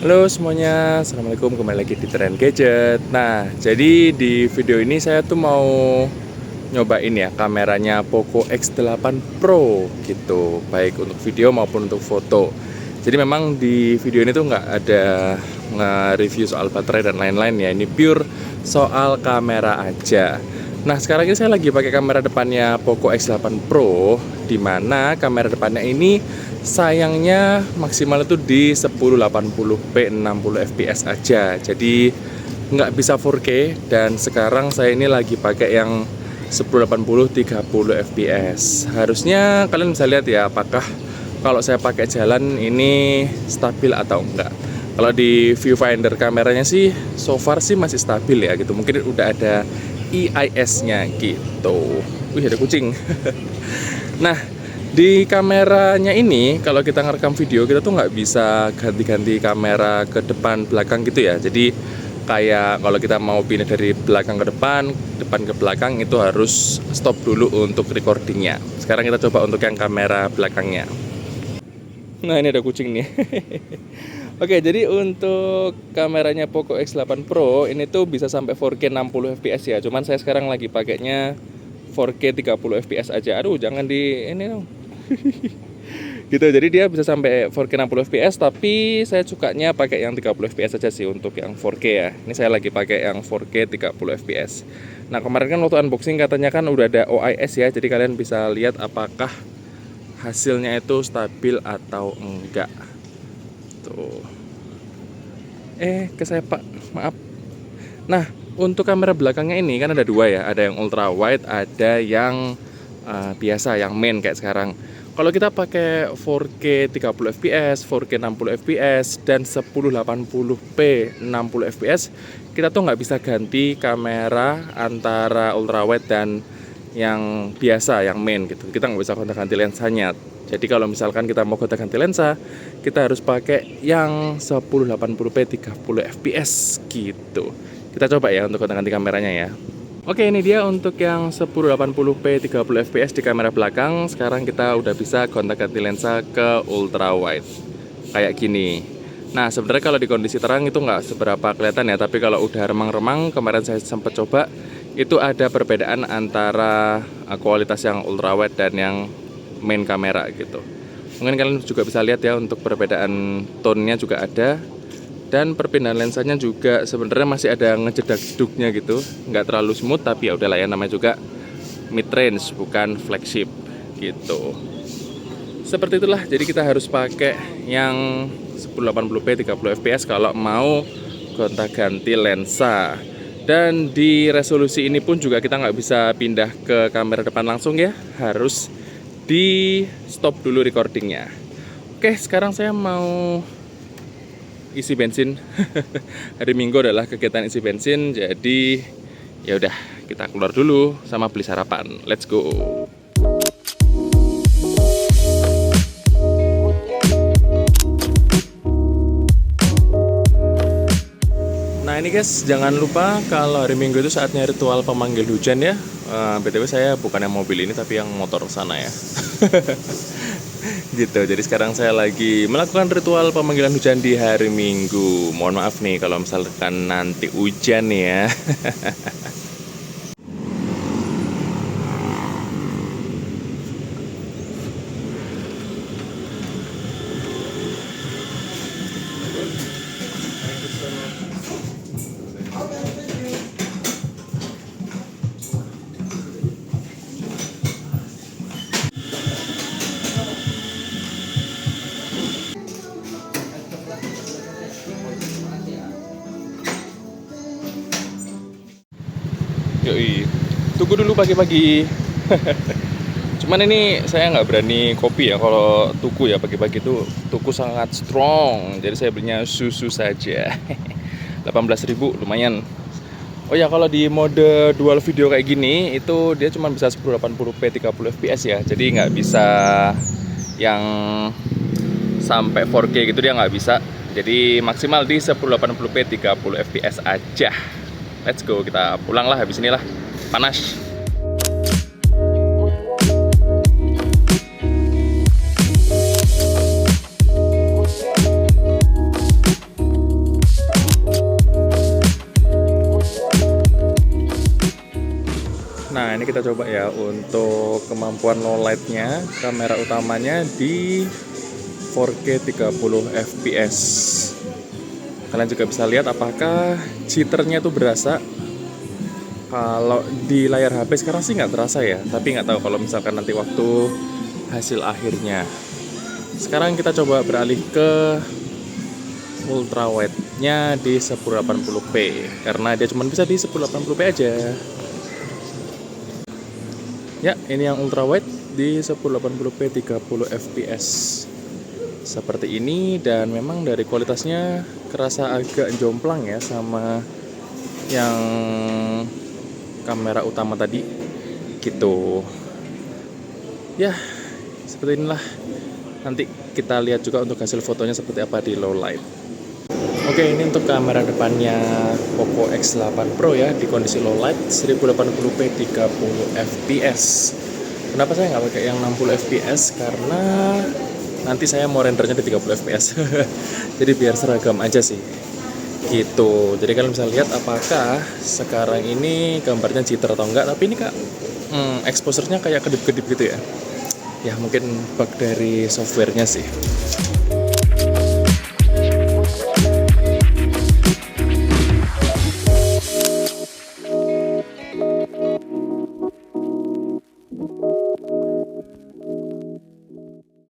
Halo semuanya, Assalamualaikum, kembali lagi di Tren Gadget. Nah, jadi di video ini saya tuh mau nyobain ya kameranya Poco X8 Pro gitu, baik untuk video maupun untuk foto. Jadi memang di video ini tuh nggak ada nge-review soal baterai dan lain-lain ya, ini pure soal kamera aja. Nah, sekarang ini saya lagi pakai kamera depannya Poco X8 Pro, di mana kamera depannya ini sayangnya maksimal itu di 1080p 60 fps aja, jadi nggak bisa 4K. Dan sekarang saya ini lagi pakai yang 1080 30 fps. Harusnya kalian bisa lihat ya apakah kalau saya pakai jalan ini stabil atau enggak. Kalau di viewfinder kameranya sih so far sih masih stabil ya gitu, mungkin udah ada EIS-nya gitu. Wih, ada kucing. Nah, di kameranya ini kalau kita ngerekam video kita tuh nggak bisa ganti-ganti kamera ke depan belakang gitu ya. Jadi kayak kalau kita mau pindah dari belakang ke depan ke belakang itu harus stop dulu untuk recordingnya. Sekarang kita coba untuk yang kamera belakangnya. Nah, ini ada kucing nih. Oke, jadi untuk kameranya Poco X8 Pro ini tuh bisa sampai 4K 60 fps ya. Cuman saya sekarang lagi pakainya 4K 30 fps aja. Aduh, jangan di ini dong. Gitu, jadi dia bisa sampai 4K 60 fps, tapi saya sukanya pakai yang 30 fps aja sih untuk yang 4K ya. Ini saya lagi pakai yang 4K 30 fps. Nah, kemarin kan waktu unboxing katanya kan udah ada OIS ya, jadi kalian bisa lihat apakah hasilnya itu stabil atau enggak. Tuh. Kesepak, maaf. Nah, untuk kamera belakangnya ini kan ada dua ya, ada yang ultra wide, ada yang biasa, yang main kayak sekarang. Kalau kita pakai 4K 30 fps, 4K 60 fps, dan 1080p 60 fps, kita tuh nggak bisa ganti kamera antara ultrawide dan yang biasa, yang main gitu. Kita nggak bisa gonta-ganti lensanya. Jadi kalau misalkan kita mau gonta-ganti lensa, kita harus pakai yang 1080p 30 fps gitu. Kita coba ya untuk gonta-ganti kameranya ya. Oke, ini dia untuk yang 1080p 30 fps di kamera belakang. Sekarang kita udah bisa gonta-ganti lensa ke ultra wide kayak gini. Nah, sebenarnya kalau di kondisi terang itu nggak seberapa kelihatan ya, tapi kalau udah remang-remang, kemarin saya sempat coba, itu ada perbedaan antara kualitas yang ultra wide dan yang main kamera gitu. Mungkin kalian juga bisa lihat ya, untuk perbedaan tone-nya juga ada. Dan perpindahan lensanya juga sebenarnya masih ada ngejedak-jeduknya gitu, nggak terlalu smooth, tapi ya udahlah ya, namanya juga mid range bukan flagship gitu. Seperti itulah, jadi kita harus pakai yang 1080p 30 fps kalau mau gonta-ganti lensa. Dan di resolusi ini pun juga kita nggak bisa pindah ke kamera depan langsung ya, harus di stop dulu recordingnya. Oke, sekarang saya mau isi bensin. Hari Minggu adalah kegiatan isi bensin, jadi ya udah, kita keluar dulu sama beli sarapan. Let's go. Nah ini guys, jangan lupa kalau hari Minggu itu saatnya ritual pemanggil hujan ya. BTW saya bukan yang mobil ini, tapi yang motor sana ya. Gitu, jadi sekarang saya lagi melakukan ritual pemanggilan hujan di hari Minggu. Mohon maaf nih kalau misalkan nanti hujan ya. Yoi, tunggu dulu pagi-pagi. Cuman ini saya nggak berani kopi ya, kalau tuku ya pagi-pagi itu tuku sangat strong. Jadi saya belinya susu saja. 18.000 lumayan. Oh ya, kalau di mode dual video kayak gini itu dia cuma bisa 1080p 30 fps ya. Jadi nggak bisa yang sampai 4K gitu, dia nggak bisa. Jadi maksimal di 1080p 30 fps aja. Let's go, kita pulang lah habis inilah. Panas. Nah, ini kita coba ya untuk kemampuan low light-nya, kamera utamanya di 4K 30 fps. Kalian juga bisa lihat apakah jitternya tuh berasa. Kalau di layar HP sekarang sih nggak terasa ya, tapi nggak tahu kalau misalkan nanti waktu hasil akhirnya. Sekarang kita coba beralih ke ultra wide-nya di 1080p, karena dia cuma bisa di 1080p aja. Ya, ini yang ultra wide di 1080p 30 fps. Seperti ini, dan memang dari kualitasnya kerasa agak jomplang ya sama yang kamera utama tadi gitu. Ya, seperti inilah. Nanti kita lihat juga untuk hasil fotonya seperti apa di low light. Oke, ini untuk kamera depannya Poco X8 Pro ya, di kondisi low light 1080p 30 fps. Kenapa saya nggak pakai yang 60 fps? Karena nanti saya mau rendernya di 30 fps. Jadi biar seragam aja sih gitu. Jadi kalian bisa lihat apakah sekarang ini gambarnya jitter atau enggak. Tapi ini kak exposure-nya kayak kedip-kedip gitu ya. Ya mungkin bug dari softwarenya sih.